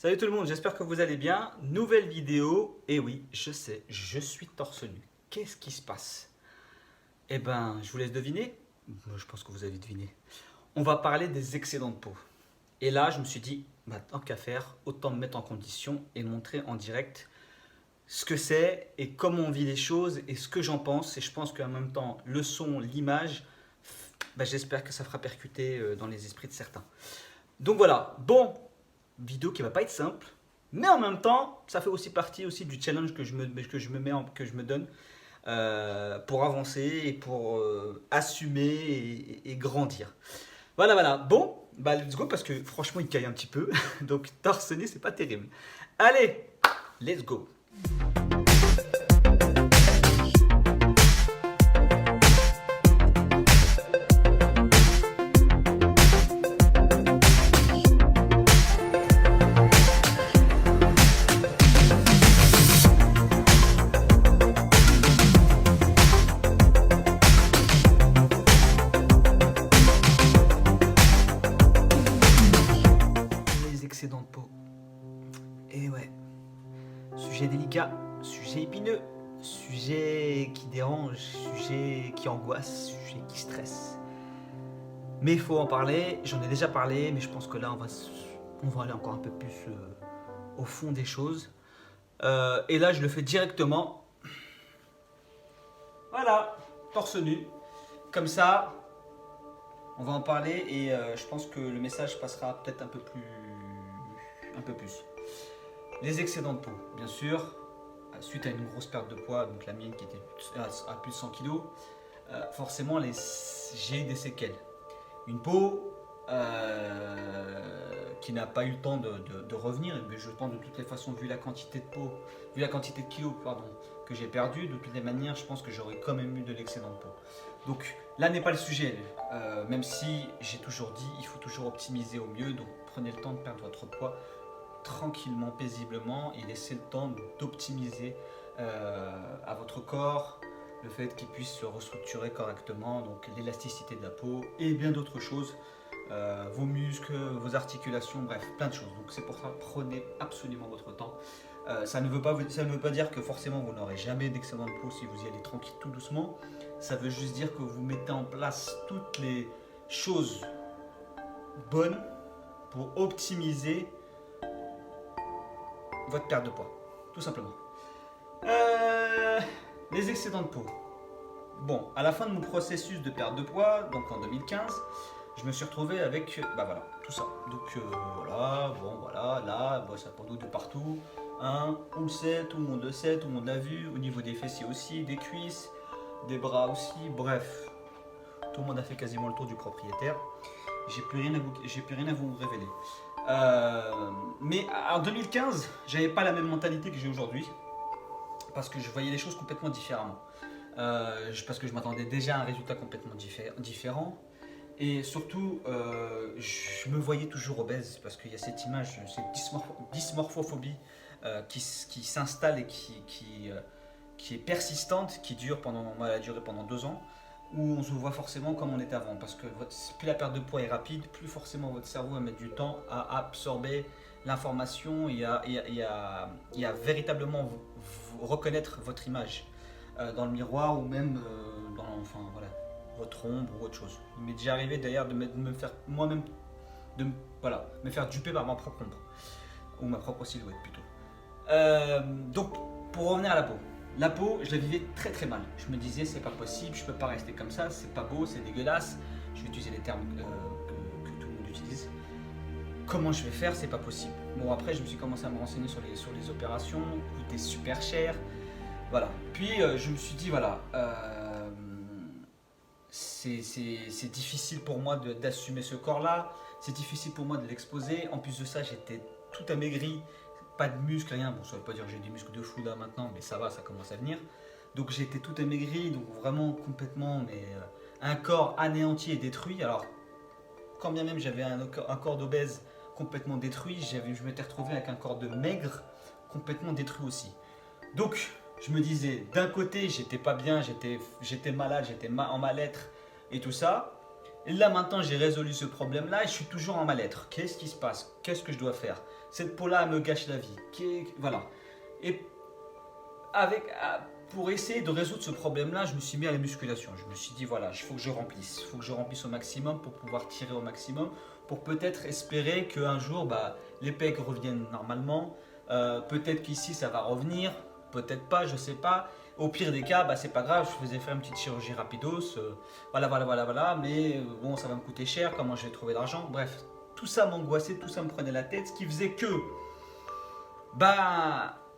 Salut tout le monde, j'espère que vous allez bien. Nouvelle vidéo, et oui, je sais, je suis torse nu. Qu'est-ce qui se passe? Eh ben, je vous laisse deviner. Moi, je pense que vous avez deviné. On va parler des excédents de peau. Et là, je me suis dit, bah, tant qu'à faire, autant me mettre en condition et montrer en direct ce que c'est et comment on vit les choses et ce que j'en pense. Et je pense qu'en même temps, le son, l'image, bah, j'espère que ça fera percuter dans les esprits de certains. Donc voilà, bon, vidéo qui va pas être simple, mais en même temps, ça fait aussi partie aussi du challenge que je me donne pour avancer et pour assumer et grandir. Voilà, voilà. Bon, bah let's go parce que franchement, il caille un petit peu, donc torse nu, c'est pas terrible. Allez, let's go. Les excédents de peau. Et ouais, sujet délicat, sujet épineux, sujet qui dérange, sujet qui angoisse, sujet qui stresse. Mais il faut en parler, j'en ai déjà parlé, mais je pense que là on va aller encore un peu plus au fond des choses. Et là je le fais directement. Voilà, torse nu. Comme ça, on va en parler et je pense que le message passera peut-être un peu plus. Les excédents de peau, bien sûr, suite à une grosse perte de poids, donc la mienne qui était à plus de 100 kg, forcément j'ai eu des séquelles. Une peau qui n'a pas eu le temps de revenir, mais je pense de toutes les façons, vu la quantité de peau, vu la quantité de kilos que j'ai perdu, de toutes les manières, je pense que j'aurais quand même eu de l'excédent de peau. Donc là n'est pas le sujet, même si j'ai toujours dit, il faut toujours optimiser au mieux, donc prenez le temps de perdre votre poids tranquillement, paisiblement et laissez le temps d'optimiser à votre corps le fait qu'il puisse se restructurer correctement, donc l'élasticité de la peau et bien d'autres choses, vos muscles, vos articulations, bref, plein de choses. Donc c'est pour ça, prenez absolument votre temps. Ça ne veut pas dire que forcément vous n'aurez jamais d'excédent de peau si vous y allez tranquille tout doucement. Ça veut juste dire que vous mettez en place toutes les choses bonnes pour optimiser votre perte de poids, tout simplement. Les excédents de peau. Bon, à la fin de mon processus de perte de poids, donc en 2015, je me suis retrouvé avec, bah voilà, tout ça. Donc voilà, bon voilà, là, bon, ça pendouille de partout. Hein, on le sait, tout le monde le sait, tout le monde l'a vu. Au niveau des fessiers aussi, des cuisses, des bras aussi, bref. Tout le monde a fait quasiment le tour du propriétaire. J'ai plus rien à vous révéler. Mais en 2015, j'avais pas la même mentalité que j'ai aujourd'hui, parce que je voyais les choses complètement différemment. Parce que je m'attendais déjà à un résultat complètement différent. Et surtout, je me voyais toujours obèse, parce qu'il y a cette image, cette dysmorphophobie qui s'installe et qui est persistante, qui dure elle a duré pendant 2 ans, où on se voit forcément comme on était avant, parce que plus la perte de poids est rapide, plus forcément votre cerveau va mettre du temps à absorber l'information et à véritablement reconnaître votre image dans le miroir ou même enfin, voilà, votre ombre ou autre chose. Il m'est déjà arrivé d'ailleurs de me faire moi-même, voilà, me faire duper par ma propre ombre, ou ma propre silhouette plutôt. Donc, pour revenir à la peau, je la vivais très très mal. Je me disais, c'est pas possible, je peux pas rester comme ça, c'est pas beau, c'est dégueulasse. Je vais utiliser les termes que tout le monde utilise. Comment je vais faire, c'est pas possible. Bon, après, je me suis commencé à me renseigner sur les opérations, coûtait super cher. Voilà. Puis, je me suis dit, voilà, c'est difficile pour moi d'assumer ce corps-là, c'est difficile pour moi de l'exposer. En plus de ça, j'étais tout amaigri. Pas de muscles, rien. Bon, ça veut pas dire que j'ai des muscles de fou là maintenant, mais ça va, ça commence à venir. Donc j'étais tout amaigri, donc vraiment complètement, mais un corps anéanti et détruit. Alors, quand bien même j'avais un corps d'obèse complètement détruit, je m'étais retrouvé avec un corps de maigre complètement détruit aussi. Donc, je me disais, d'un côté, j'étais pas bien, j'étais malade, j'étais en mal-être et tout ça. Et là maintenant j'ai résolu ce problème là et je suis toujours en mal-être. Qu'est-ce qui se passe? Qu'est-ce que je dois faire? Cette peau-là me gâche la vie. Voilà. Et pour essayer de résoudre ce problème-là, je me suis mis à la musculation. Je me suis dit, voilà, il faut que je remplisse. Il faut que je remplisse au maximum pour pouvoir tirer au maximum, pour peut-être espérer qu'un jour, les pecs reviennent normalement. Peut-être qu'ici, ça va revenir. Peut-être pas, je sais pas. Au pire des cas, c'est pas grave, je faisais faire une petite chirurgie rapidos. Voilà. Mais bon, ça va me coûter cher. Comment je vais trouver l'argent? Bref, tout ça m'angoissait, tout ça me prenait la tête. Ce qui faisait que,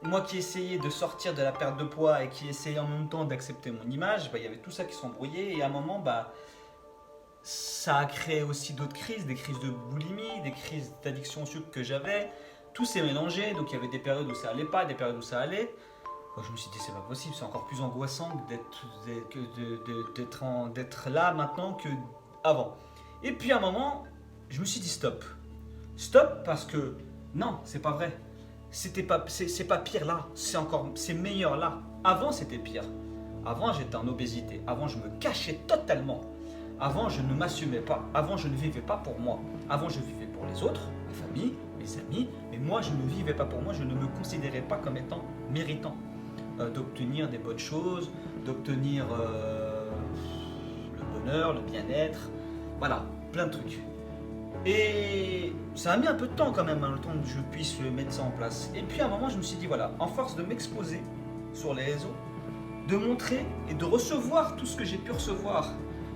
moi qui essayais de sortir de la perte de poids et qui essayais en même temps d'accepter mon image, il y avait tout ça qui s'embrouillait. Et à un moment, ça a créé aussi d'autres crises, des crises de boulimie, des crises d'addiction au sucre que j'avais. Tout s'est mélangé, donc il y avait des périodes où ça allait pas, des périodes où ça allait. Je me suis dit, c'est pas possible, c'est encore plus angoissant d'être là maintenant qu'avant. Et puis à un moment, je me suis dit stop. Stop parce que non, c'est pas vrai. C'est pas pire là, c'est meilleur là. Avant c'était pire. Avant j'étais en obésité, avant je me cachais totalement. Avant je ne m'assumais pas, avant je ne vivais pas pour moi. Avant je vivais pour les autres, ma famille, mes amis, mais moi je ne vivais pas pour moi, je ne me considérais pas comme étant méritant d'obtenir des bonnes choses, d'obtenir le bonheur, le bien-être, voilà, plein de trucs. Et ça a mis un peu de temps quand même, le temps que je puisse mettre ça en place. Et puis à un moment, je me suis dit, voilà, en force de m'exposer sur les réseaux, de montrer et de recevoir tout ce que j'ai pu recevoir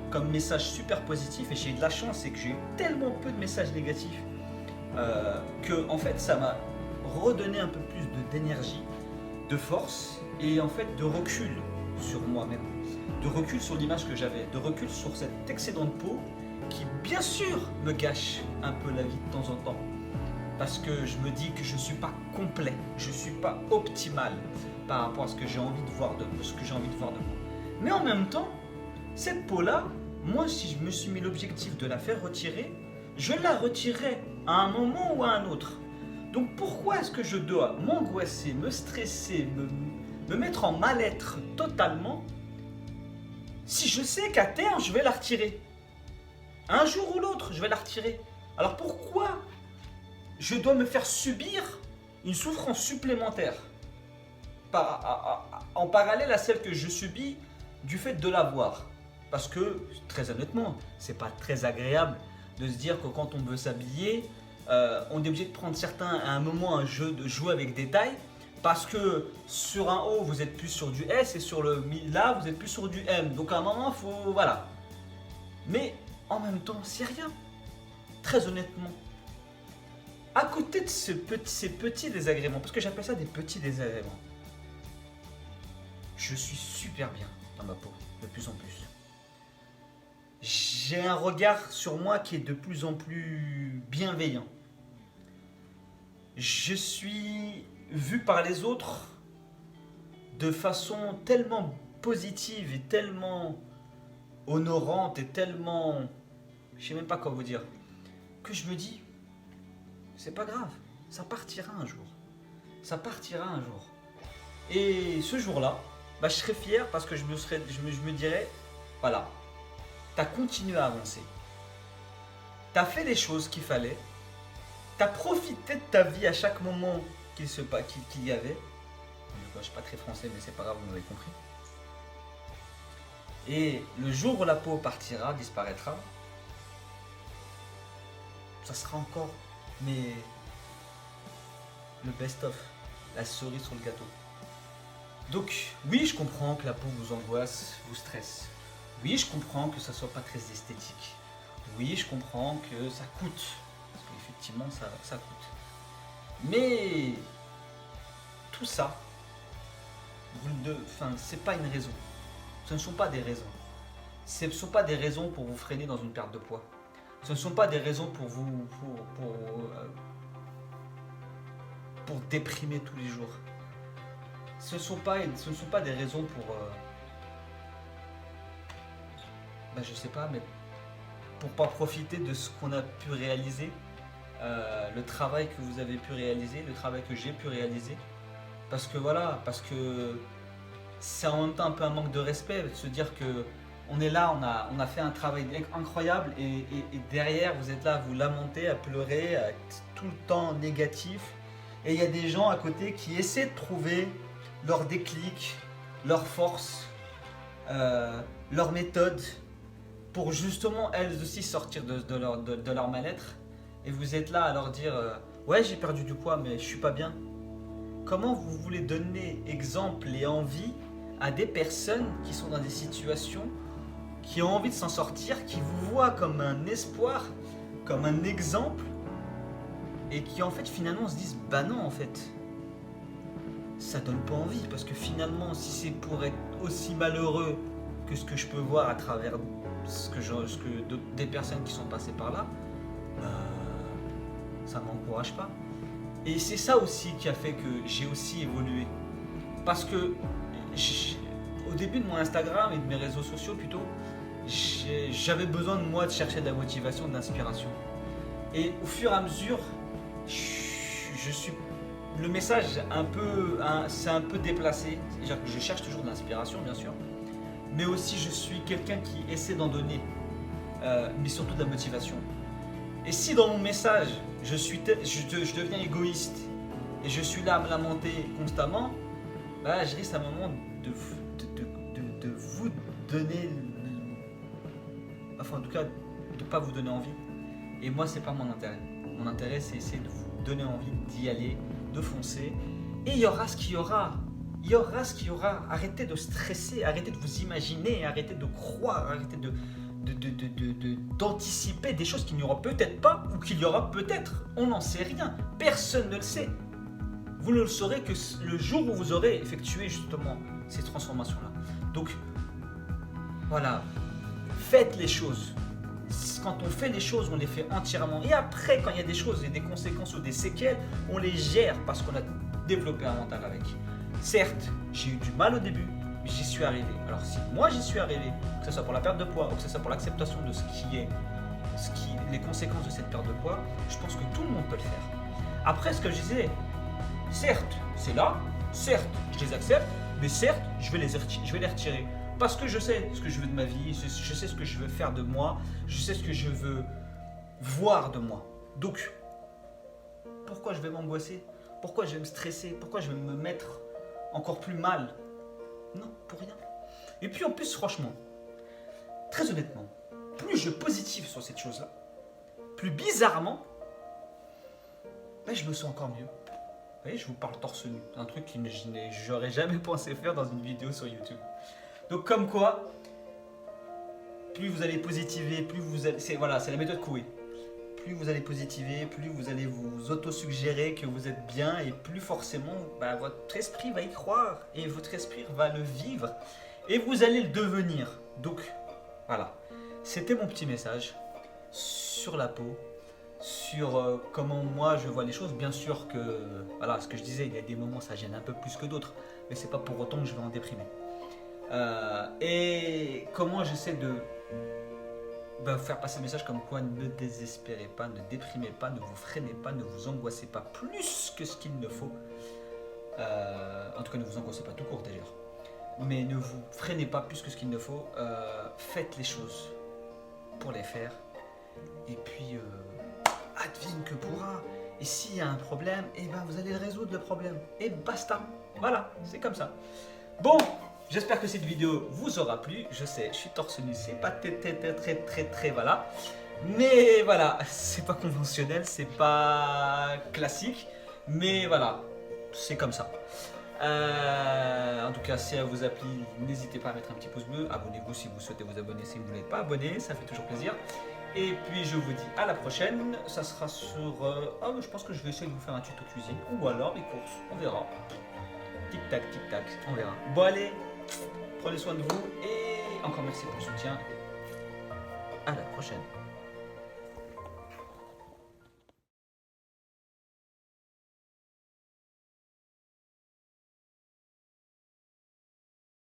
comme message super positif, et j'ai eu de la chance, c'est que j'ai eu tellement peu de messages négatifs que en fait ça m'a redonné un peu plus d'énergie, de force et en fait de recul sur moi-même, de recul sur l'image que j'avais, de recul sur cet excédent de peau qui bien sûr me gâche un peu la vie de temps en temps, parce que je me dis que je ne suis pas complet, je ne suis pas optimal par rapport à ce que j'ai envie de voir de moi. Mais en même temps, cette peau-là, moi si je me suis mis l'objectif de la faire retirer, je la retirerai à un moment ou à un autre. Donc pourquoi est-ce que je dois m'angoisser, me stresser, me mettre en mal-être totalement si je sais qu'à terme je vais la retirer? Un jour ou l'autre, je vais la retirer. Alors pourquoi je dois me faire subir une souffrance supplémentaire en parallèle à celle que je subis du fait de l'avoir? Parce que, très honnêtement, c'est pas très agréable de se dire que quand on veut s'habiller, on est obligé de prendre à un moment un jeu de jouer avec des tailles, parce que sur un haut vous êtes plus sur du S et sur là vous êtes plus sur du M. Donc à un moment, voilà. Mais en même temps, c'est rien. Très honnêtement. À côté de ces petits désagréments, parce que j'appelle ça des petits désagréments, je suis super bien dans ma peau, de plus en plus. J'ai un regard sur moi qui est de plus en plus bienveillant. Je suis vu par les autres de façon tellement positive et tellement honorante et tellement... je sais même pas quoi vous dire, que je me dis, c'est pas grave, ça partira un jour. Ça partira un jour. Et ce jour-là, je serais fier parce que je me dirais, voilà, t'as continué à avancer. T'as fait les choses qu'il fallait. T'as profité de ta vie à chaque moment qu'il y avait. Je suis pas très français, mais c'est pas grave, vous m'avez compris. Et le jour où la peau partira, disparaîtra, ça sera encore, mais le best-of, la cerise sur le gâteau. Donc, oui, je comprends que la peau vous angoisse, vous stresse. Oui, je comprends que ça soit pas très esthétique. Oui, je comprends que ça coûte. Parce qu'effectivement, ça coûte. Mais tout ça, c'est pas une raison. Ce ne sont pas des raisons. Ce ne sont pas des raisons pour vous freiner dans une perte de poids. Ce ne sont pas des raisons pour vous pour déprimer tous les jours. Ce ne sont pas des raisons pour je sais pas, mais pour pas profiter de ce qu'on a pu réaliser, le travail que vous avez pu réaliser, le travail que j'ai pu réaliser. Parce que c'est en même temps un peu un manque de respect de se dire que on est là, on a fait un travail incroyable et derrière, vous êtes là à vous lamenter, à pleurer, à être tout le temps négatif. Et il y a des gens à côté qui essaient de trouver leur déclic, leur force, leur méthode pour justement elles aussi sortir de leur mal-être. Et vous êtes là à leur dire ouais, j'ai perdu du poids mais je suis pas bien. Comment vous voulez donner exemple et envie à des personnes qui sont dans des situations, qui ont envie de s'en sortir, qui vous voient comme un espoir, comme un exemple, et qui en fait finalement se disent bah non en fait, ça donne pas envie parce que finalement si c'est pour être aussi malheureux que ce que je peux voir à travers des personnes qui sont passées par là, ça m'encourage pas. Et c'est ça aussi qui a fait que j'ai aussi évolué. Parce que au début de mon Instagram et de mes réseaux sociaux plutôt, j'avais besoin de moi de chercher de la motivation, de l'inspiration. Et au fur et à mesure, le message c'est un peu déplacé. C'est-à-dire que je cherche toujours de l'inspiration bien sûr, mais aussi je suis quelqu'un qui essaie d'en donner, mais surtout de la motivation. Et si dans mon message, je deviens égoïste et je suis là à me lamenter constamment, bah, je risque à un moment de vous donner, enfin en tout cas, de ne pas vous donner envie. Et moi, c'est pas mon intérêt. Mon intérêt, c'est essayer de vous donner envie d'y aller, de foncer. Et il y aura ce qu'il y aura. Il y aura ce qu'il y aura. Arrêtez de stresser, arrêtez de vous imaginer, arrêtez de croire, arrêtez d'anticiper des choses qu'il n'y aura peut-être pas ou qu'il y aura peut-être. On n'en sait rien. Personne ne le sait. Vous ne le saurez que le jour où vous aurez effectué justement ces transformations-là. Donc, voilà. Faites les choses. Quand on fait les choses, on les fait entièrement. Et après, quand il y a des choses et des conséquences ou des séquelles, on les gère parce qu'on a développé un mental avec. Certes, j'ai eu du mal au début, mais j'y suis arrivé. Alors si moi j'y suis arrivé, que ce soit pour la perte de poids ou que ce soit pour l'acceptation de les conséquences de cette perte de poids, je pense que tout le monde peut le faire. Après, ce que je disais, certes, c'est là, certes, je les accepte, mais certes, je vais les retirer. Parce que je sais ce que je veux de ma vie, je sais ce que je veux faire de moi, je sais ce que je veux voir de moi. Donc, pourquoi je vais m'angoisser? Pourquoi je vais me stresser? Pourquoi je vais me mettre encore plus mal? Non, pour rien. Et puis en plus, franchement, très honnêtement, plus je positive sur cette chose-là, plus bizarrement, ben, je me sens encore mieux. Vous voyez, je vous parle torse nu. Un truc que j'aurais jamais pensé faire dans une vidéo sur YouTube. Donc comme quoi, plus vous allez positiver, plus vous allez... C'est la méthode Coué. Plus vous allez positiver, plus vous allez vous auto-suggérer que vous êtes bien et plus forcément, bah, votre esprit va y croire et votre esprit va le vivre et vous allez le devenir. Donc voilà, c'était mon petit message sur la peau, sur comment moi je vois les choses. Bien sûr que, voilà, ce que je disais, il y a des moments ça gêne un peu plus que d'autres, mais c'est pas pour autant que je vais en déprimer. Et comment j'essaie de faire passer le message comme quoi ne désespérez pas, ne déprimez pas, ne vous freinez pas, ne vous angoissez pas plus que ce qu'il ne faut. En tout cas, ne vous angoissez pas tout court d'ailleurs. Mais ne vous freinez pas plus que ce qu'il ne faut. Faites les choses pour les faire. Et puis, advienne que pourra. Et s'il y a un problème, eh ben, vous allez résoudre le problème. Et basta. Voilà, c'est comme ça. Bon, j'espère que cette vidéo vous aura plu. Je sais, je suis torse nu, c'est pas très voilà. Mais voilà, c'est pas conventionnel, c'est pas classique. Mais voilà, c'est comme ça. En tout cas, si elle vous a plu, n'hésitez pas à mettre un petit pouce bleu. Abonnez-vous si vous souhaitez vous abonner. Si vous n'êtes pas abonné, ça fait toujours plaisir. Et puis je vous dis à la prochaine. Ça sera sur... je pense que je vais essayer de vous faire un tuto cuisine. Ou alors les courses, on verra. Tic-tac, on verra. Bon allez, prenez soin de vous et encore merci pour le soutien. À la prochaine.